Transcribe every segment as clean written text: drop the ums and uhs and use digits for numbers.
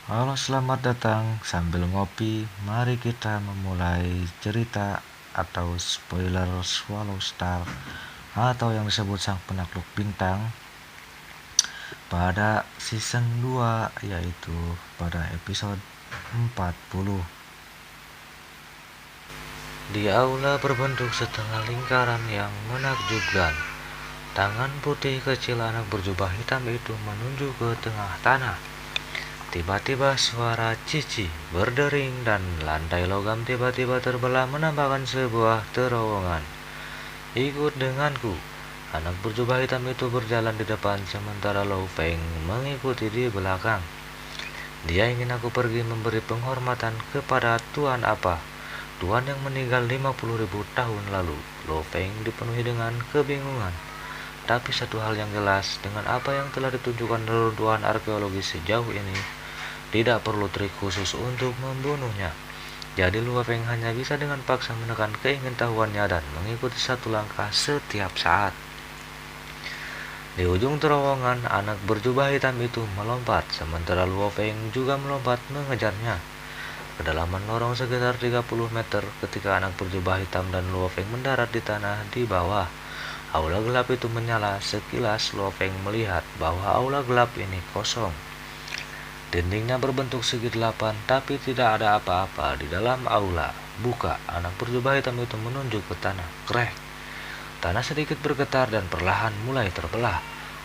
Halo, selamat datang. Sambil ngopi, mari kita memulai cerita atau spoiler Swallow Star atau yang disebut Sang Penakluk Bintang pada season 2, yaitu pada episode 40. Di aula berbentuk setengah lingkaran yang menakjubkan, tangan putih kecil anak berjubah hitam itu menunjuk ke tengah tanah. Tiba-tiba suara cici berdering dan lantai logam tiba-tiba terbelah menambahkan sebuah terowongan. Ikut denganku. Anak berjubah hitam itu berjalan di depan sementara Lo Feng mengikuti di belakang. Dia ingin aku pergi memberi penghormatan kepada Tuan apa? Tuan yang meninggal 50.000 tahun lalu. Lo Feng dipenuhi dengan kebingungan. Tapi satu hal yang jelas, dengan apa yang telah ditunjukkan reruntuhan arkeologi sejauh ini, tidak perlu trik khusus untuk membunuhnya. Jadi Luo Feng hanya bisa dengan paksa menekan keingintahuannya dan mengikuti satu langkah setiap saat. Di ujung terowongan, anak berjubah hitam itu melompat, sementara Luo Feng juga melompat mengejarnya. Kedalaman lorong sekitar 30 meter ketika anak berjubah hitam dan Luo Feng mendarat di tanah di bawah. Aula gelap itu menyala. Sekilas Luo Feng melihat bahwa aula gelap ini kosong. Dindingnya berbentuk segi delapan, tapi tidak ada apa-apa di dalam aula. Buka, anak berjubah hitam itu menunjuk ke tanah. Krek. Tanah sedikit bergetar dan perlahan mulai terbelah.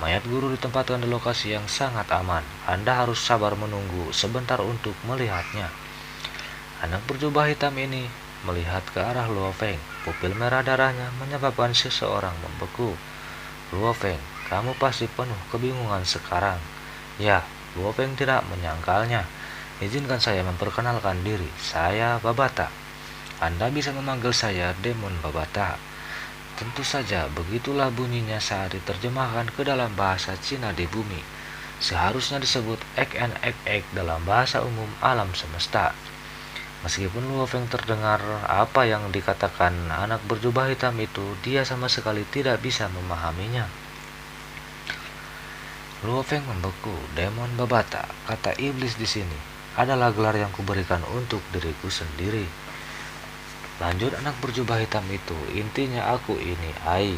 Mayat guru ditempatkan di lokasi yang sangat aman. Anda harus sabar menunggu sebentar untuk melihatnya. Anak berjubah hitam ini melihat ke arah Luo Feng. Pupil merah darahnya menyebabkan seseorang membeku. Luo Feng, kamu pasti penuh kebingungan sekarang. Ya, Luo Feng tidak menyangkalnya. Izinkan saya memperkenalkan diri. Saya Babata. Anda bisa memanggil saya Demon Babata. Tentu saja, begitulah bunyinya saat diterjemahkan ke dalam bahasa Cina di bumi. Seharusnya disebut ek en ek ek dalam bahasa umum alam semesta. Meskipun Luo Feng terdengar apa yang dikatakan anak berjubah hitam itu, dia sama sekali tidak bisa memahaminya. Luo Feng membeku. Demon Babata, kata iblis di sini, adalah gelar yang kuberikan untuk diriku sendiri. Lanjut anak berjubah hitam itu, intinya aku ini Ai.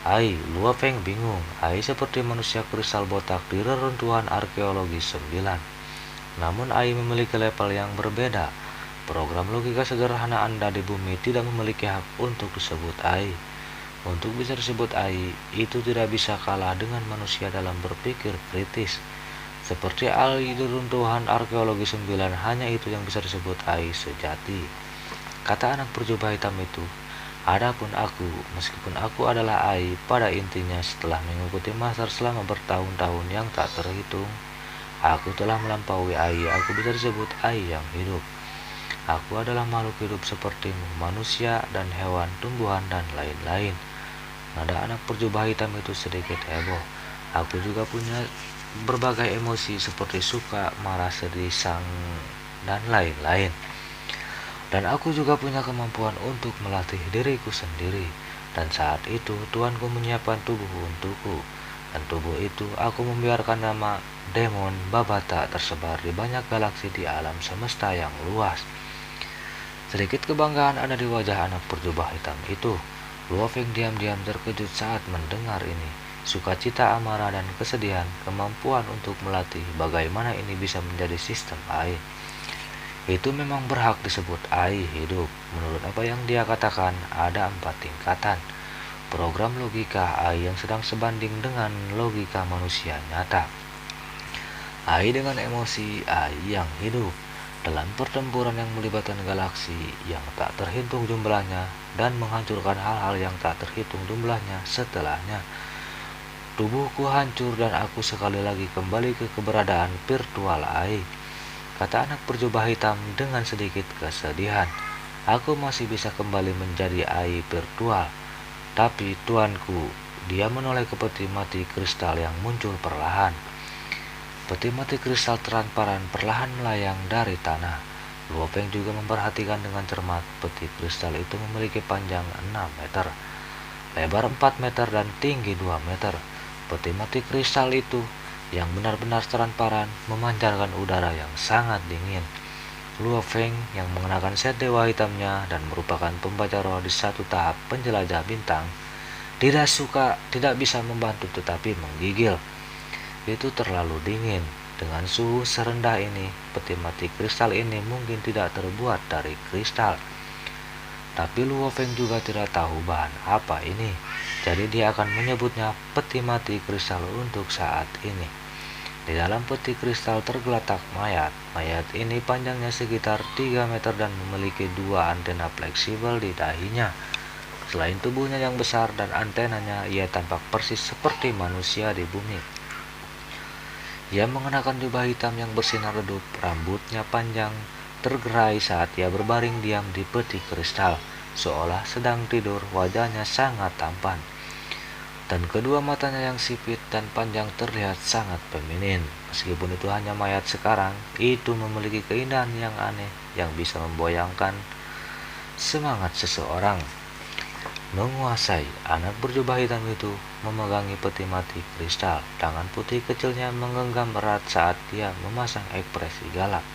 Ai, Luo Feng bingung. Ai seperti manusia kristal botak di reruntuhan arkeologi 9. Namun Ai memiliki level yang berbeda. Program logika sederhana Anda di bumi tidak memiliki hak untuk disebut Ai. Untuk bisa disebut Ai, itu tidak bisa kalah dengan manusia dalam berpikir kritis. Seperti Ai di runtuhan arkeologi 9, hanya itu yang bisa disebut Ai sejati. Kata anak berjubah hitam itu, adapun aku, meskipun aku adalah Ai, pada intinya setelah mengikuti master selama bertahun-tahun yang tak terhitung, aku telah melampaui Ai. Aku bisa disebut Ai yang hidup. Aku adalah makhluk hidup sepertimu, manusia dan hewan, tumbuhan, dan lain-lain. Nada anak berjubah hitam itu sedikit heboh. Aku juga punya berbagai emosi seperti suka, marah, sedih, sang, dan lain-lain. Dan aku juga punya kemampuan untuk melatih diriku sendiri. Dan saat itu Tuanku menyiapkan tubuh untukku. Dan tubuh itu aku membiarkan nama Demon Babata tersebar di banyak galaksi di alam semesta yang luas. Sedikit kebanggaan ada di wajah anak berjubah hitam itu. Luo Feng diam-diam terkejut saat mendengar ini. Sukacita, amarah, dan kesedihan, kemampuan untuk melatih bagaimana ini bisa menjadi sistem Ai. Itu memang berhak disebut Ai hidup. Menurut apa yang dia katakan, ada 4 tingkatan. Program logika Ai yang sedang sebanding dengan logika manusia nyata. Ai dengan emosi Ai yang hidup. Dalam pertempuran yang melibatkan galaksi yang tak terhitung jumlahnya dan menghancurkan hal-hal yang tak terhitung jumlahnya setelahnya. Tubuhku hancur dan aku sekali lagi kembali ke keberadaan virtual Ai. Kata anak berjubah hitam dengan sedikit kesedihan. Aku masih bisa kembali menjadi Ai virtual. Tapi tuanku, dia menoleh ke peti mati kristal yang muncul perlahan. Peti mati kristal transparan perlahan melayang dari tanah. Luo Feng juga memperhatikan dengan cermat. Peti kristal itu memiliki panjang 6 meter, lebar 4 meter, dan tinggi 2 meter. Peti mati kristal itu yang benar-benar transparan memancarkan udara yang sangat dingin. Luo Feng yang mengenakan set dewa hitamnya dan merupakan pembaca roh di satu tahap penjelajah bintang tidak bisa membantu tetapi menggigil. Itu terlalu dingin. Dengan suhu serendah ini, peti mati kristal ini mungkin tidak terbuat dari kristal. Tapi Luo Feng juga tidak tahu bahan apa ini. Jadi dia akan menyebutnya peti mati kristal untuk saat ini. Di dalam peti kristal tergeletak mayat. Mayat ini panjangnya sekitar 3 meter dan memiliki 2 antena fleksibel di dahinya. Selain tubuhnya yang besar dan antenanya, ia tampak persis seperti manusia di bumi. Ia mengenakan jubah hitam yang bersinar redup, rambutnya panjang, tergerai saat ia berbaring diam di peti kristal, seolah sedang tidur. Wajahnya sangat tampan, dan kedua matanya yang sipit dan panjang terlihat sangat feminin. Meskipun itu hanya mayat sekarang, itu memiliki keindahan yang aneh yang bisa memboyangkan semangat seseorang. Menguasai, anak berjubah hitam itu memegangi peti mati kristal. Tangan putih kecilnya menggenggam erat saat dia memasang ekspresi galak.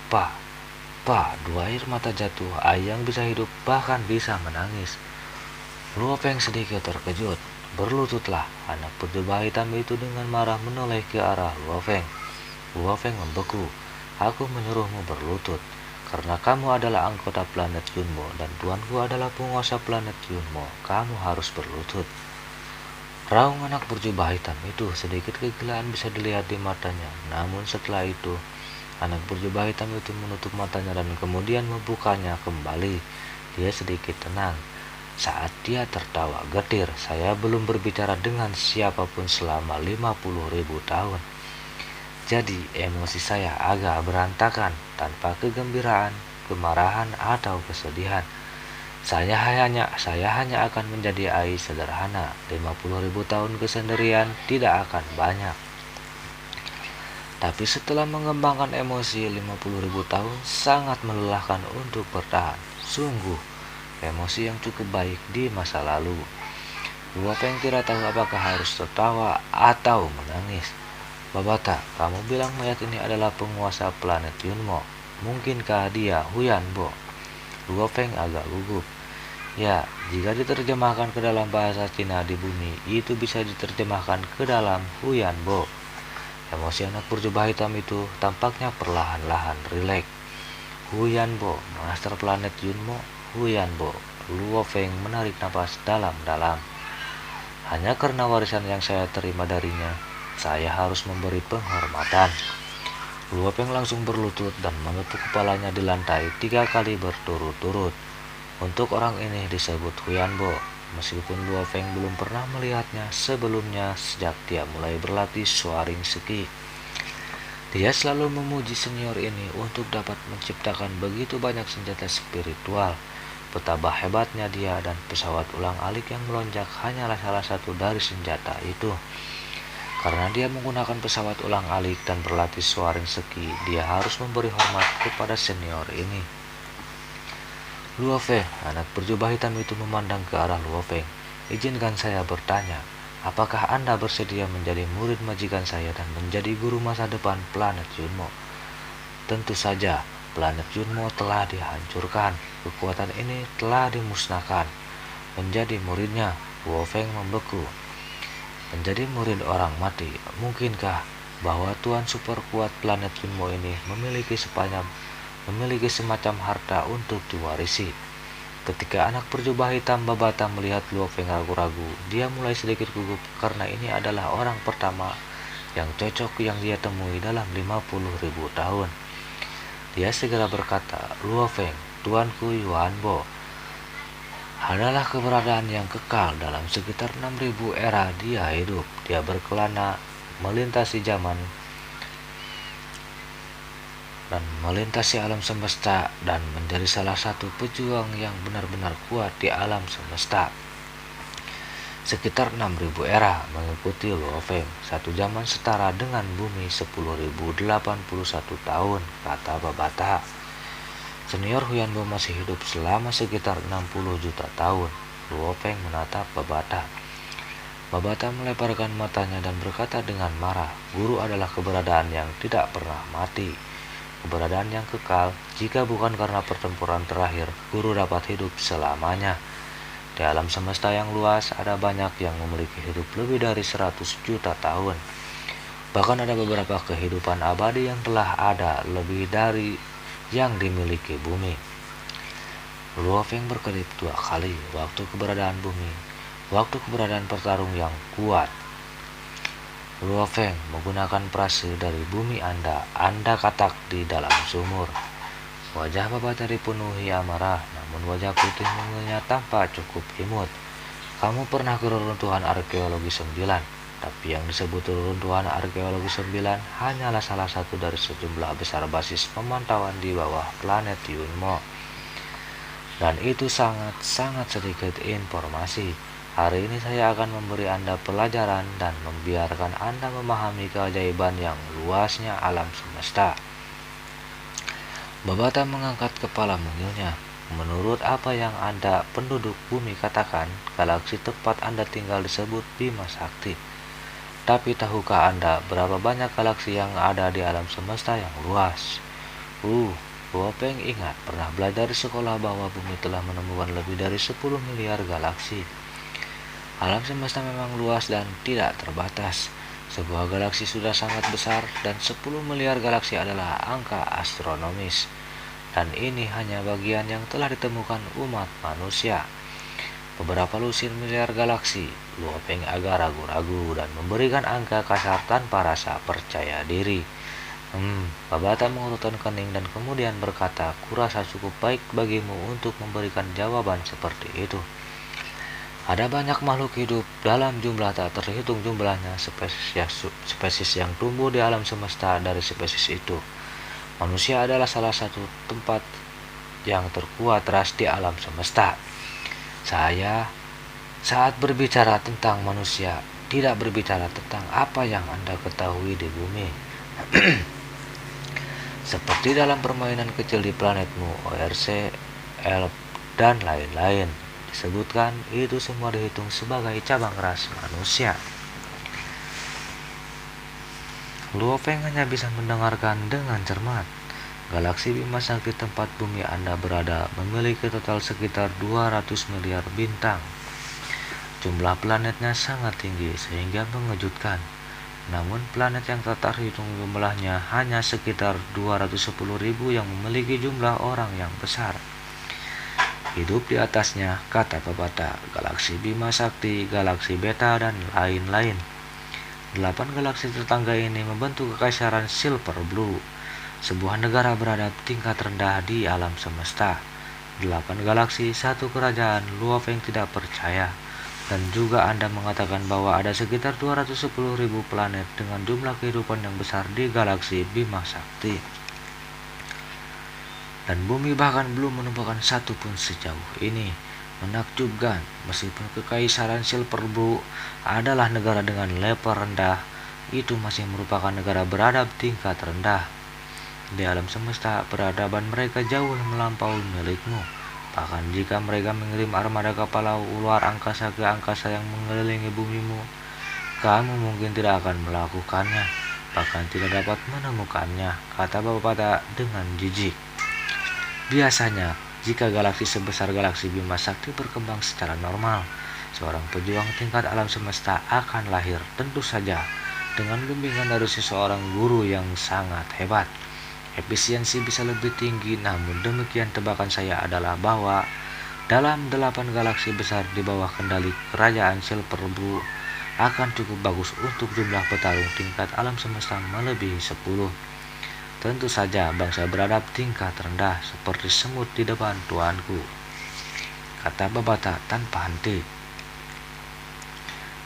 Pa, dua air mata jatuh, Ayang bisa hidup bahkan bisa menangis. Luo Feng sedikit terkejut. Berlututlah, anak berjubah hitam itu dengan marah menoleh ke arah Luo Feng. Luo Feng membeku. Aku menyuruhmu berlutut, karena kamu adalah anggota planet Yunmo dan tuanku adalah penguasa planet Yunmo. Kamu harus berlutut. Raung anak berjubah hitam itu sedikit kegilaan bisa dilihat di matanya. Namun setelah itu, anak berjubah hitam itu menutup matanya dan kemudian membukanya kembali. Dia sedikit tenang. Saat dia tertawa getir, saya belum berbicara dengan siapapun selama 50.000 tahun. Jadi emosi saya agak berantakan, tanpa kegembiraan, kemarahan, atau kesedihan. Saya hanya akan menjadi Ai sederhana. 50.000 tahun kesendirian tidak akan banyak. Tapi setelah mengembangkan emosi 50.000 tahun sangat melelahkan untuk bertahan. Sungguh emosi yang cukup baik di masa lalu. Luo Feng tidak tahu apakah harus tertawa atau menangis. Babata, kamu bilang mayat ini adalah penguasa planet Yunmo. Mungkinkah dia Huyan Bo? Luo Feng agak gugup. Ya, jika diterjemahkan ke dalam bahasa Cina di bumi, itu bisa diterjemahkan ke dalam Huyan Bo. Emosi anak berjubah hitam itu tampaknya perlahan-lahan rileks. Huyan Bo, master planet Yunmo. Huyan Bo. Luo Feng menarik napas dalam-dalam. Hanya karena warisan yang saya terima darinya, saya harus memberi penghormatan. Luo Feng langsung berlutut dan menepuk kepalanya di lantai 3 kali berturut-turut. Untuk orang ini disebut Huyan Bo, meskipun Luo Feng belum pernah melihatnya sebelumnya sejak dia mulai berlatih soaring ski. Dia selalu memuji senior ini untuk dapat menciptakan begitu banyak senjata spiritual. Betapa hebatnya dia, dan pesawat ulang-alik yang melonjak hanyalah salah satu dari senjata itu. Karena dia menggunakan pesawat ulang-alik dan berlatih soaring ski, dia harus memberi hormat kepada senior ini. Luo Feng, anak berjubah hitam itu memandang ke arah Luo Feng. Izinkan saya bertanya, apakah Anda bersedia menjadi murid majikan saya dan menjadi guru masa depan planet Yunmo? Tentu saja. Planet Yunmo telah dihancurkan, kekuatan ini telah dimusnahkan. Menjadi muridnya, Luo Feng membeku. Menjadi murid orang mati, mungkinkah bahwa Tuan super kuat planet Yunmo ini memiliki semacam harta untuk diwarisi? Ketika anak berjubah hitam Babata melihat Luo Feng ragu-ragu, dia mulai sedikit gugup karena ini adalah orang pertama yang cocok yang dia temui dalam 50.000 tahun. Dia segera berkata, Luo Feng, tuanku Yuan Bo adalah keberadaan yang kekal dalam sekitar 6.000 era dia hidup. Dia berkelana melintasi zaman dan melintasi alam semesta dan menjadi salah satu pejuang yang benar-benar kuat di alam semesta. Sekitar 6.000 era mengikuti Luo Feng. Satu zaman setara dengan bumi 10.081 tahun, kata Babata. Senior Huyan Bo masih hidup selama sekitar 60 juta tahun. Luo Feng menatap Babata. Babata melebarkan matanya dan berkata dengan marah, "Guru adalah keberadaan yang tidak pernah mati, keberadaan yang kekal. Jika bukan karena pertempuran terakhir, guru dapat hidup selamanya. Di alam semesta yang luas, ada banyak yang memiliki hidup lebih dari 100 juta tahun. Bahkan ada beberapa kehidupan abadi yang telah ada lebih dari yang dimiliki bumi." Luo Feng berkedip 2 kali, waktu keberadaan bumi, waktu keberadaan pertarung yang kuat. Luo Feng menggunakan frase dari bumi Anda katak di dalam sumur. Wajah Babata dipenuhi amarah, namun wajah putih mungilnya tampak cukup imut. "Kamu pernah ke reruntuhan arkeologi 9, tapi yang disebut reruntuhan arkeologi 9 hanyalah salah satu dari sejumlah besar basis pemantauan di bawah planet Yunmo. Dan itu sangat-sangat sedikit informasi. Hari ini saya akan memberi Anda pelajaran dan membiarkan Anda memahami keajaiban yang luasnya alam semesta." Babata mengangkat kepala mungilnya. "Menurut apa yang Anda penduduk bumi katakan, galaksi tempat Anda tinggal disebut Bima Sakti. Tapi tahukah Anda berapa banyak galaksi yang ada di alam semesta yang luas?" Luo Feng ingat pernah belajar di sekolah bahwa bumi telah menemukan lebih dari 10 miliar galaksi. Alam semesta memang luas dan tidak terbatas. Sebuah galaksi sudah sangat besar dan 10 miliar galaksi adalah angka astronomis. Dan ini hanya bagian yang telah ditemukan umat manusia. Beberapa lusin miliar galaksi. Luo Feng agak ragu-ragu dan memberikan angka kasar tanpa rasa percaya diri. Babata mengurutkan kening dan kemudian berkata, "Kurasa cukup baik bagimu untuk memberikan jawaban seperti itu. Ada banyak makhluk hidup dalam jumlah tak terhitung jumlahnya spesies yang tumbuh di alam semesta. Dari spesies itu, manusia adalah salah satu tempat yang terkuat ras di alam semesta. Saya saat berbicara tentang manusia tidak berbicara tentang apa yang Anda ketahui di bumi. Seperti dalam permainan kecil di planetmu, ORC, Elf, dan lain-lain. Disebutkan itu semua dihitung sebagai cabang ras manusia." Luo Feng hanya bisa mendengarkan dengan cermat. Galaksi Bima Sakti tempat bumi Anda berada memiliki total sekitar 200 miliar bintang. Jumlah planetnya sangat tinggi sehingga mengejutkan. Namun planet yang tak terhitung jumlahnya hanya sekitar 210.000 yang memiliki jumlah orang yang besar. Hidup di atasnya, kata Babata, galaksi Bima Sakti, galaksi Beta, dan lain-lain. 8 galaksi tetangga ini membentuk kekaisaran Silver Blue, sebuah negara beradab tingkat rendah di alam semesta. 8 galaksi, satu kerajaan. Luo Feng tidak percaya. Dan juga Anda mengatakan bahwa ada sekitar 210.000 planet dengan jumlah kehidupan yang besar di galaksi Bima Sakti. Dan bumi bahkan belum menemukan satu pun sejauh ini. Menakjubkan, meskipun kekaisaran Silver Blue adalah negara dengan level rendah, itu masih merupakan negara beradab tingkat rendah. Di alam semesta, peradaban mereka jauh melampaui milikmu. Bahkan jika mereka mengirim armada kapal luar angkasa ke angkasa yang mengelilingi bumimu, kamu mungkin tidak akan melakukannya, bahkan tidak dapat menemukannya, kata Babata dengan jijik. Biasanya, jika galaksi sebesar galaksi Bima Sakti berkembang secara normal, seorang pejuang tingkat alam semesta akan lahir, tentu saja dengan bimbingan dari seseorang guru yang sangat hebat. Efisiensi bisa lebih tinggi, namun demikian tebakan saya adalah bahwa dalam 8 galaksi besar di bawah kendali kerajaan Silver Blue akan cukup bagus untuk jumlah petarung tingkat alam semesta melebihi 10. Tentu saja bangsa beradab tingkat rendah seperti semut di depan tuanku, kata Babata tanpa henti.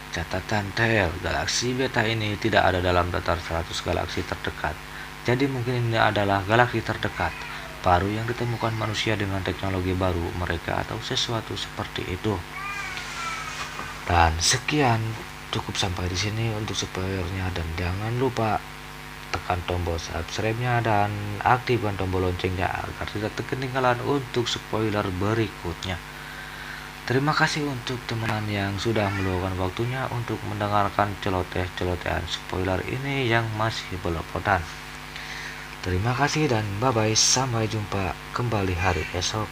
Catatan TL, galaksi Beta ini tidak ada dalam daftar 100 galaksi terdekat. Jadi mungkin ini adalah galaksi terdekat baru yang ditemukan manusia dengan teknologi baru mereka atau sesuatu seperti itu. Dan sekian, cukup sampai di sini untuk spoilernya, dan jangan lupa tekan tombol subscribe-nya dan aktifkan tombol loncengnya agar tidak ketinggalan untuk spoiler berikutnya. Terima kasih untuk teman yang sudah meluangkan waktunya untuk mendengarkan celoteh-celotehan spoiler ini yang masih belepotan. Terima kasih dan bye-bye, sampai jumpa kembali hari esok.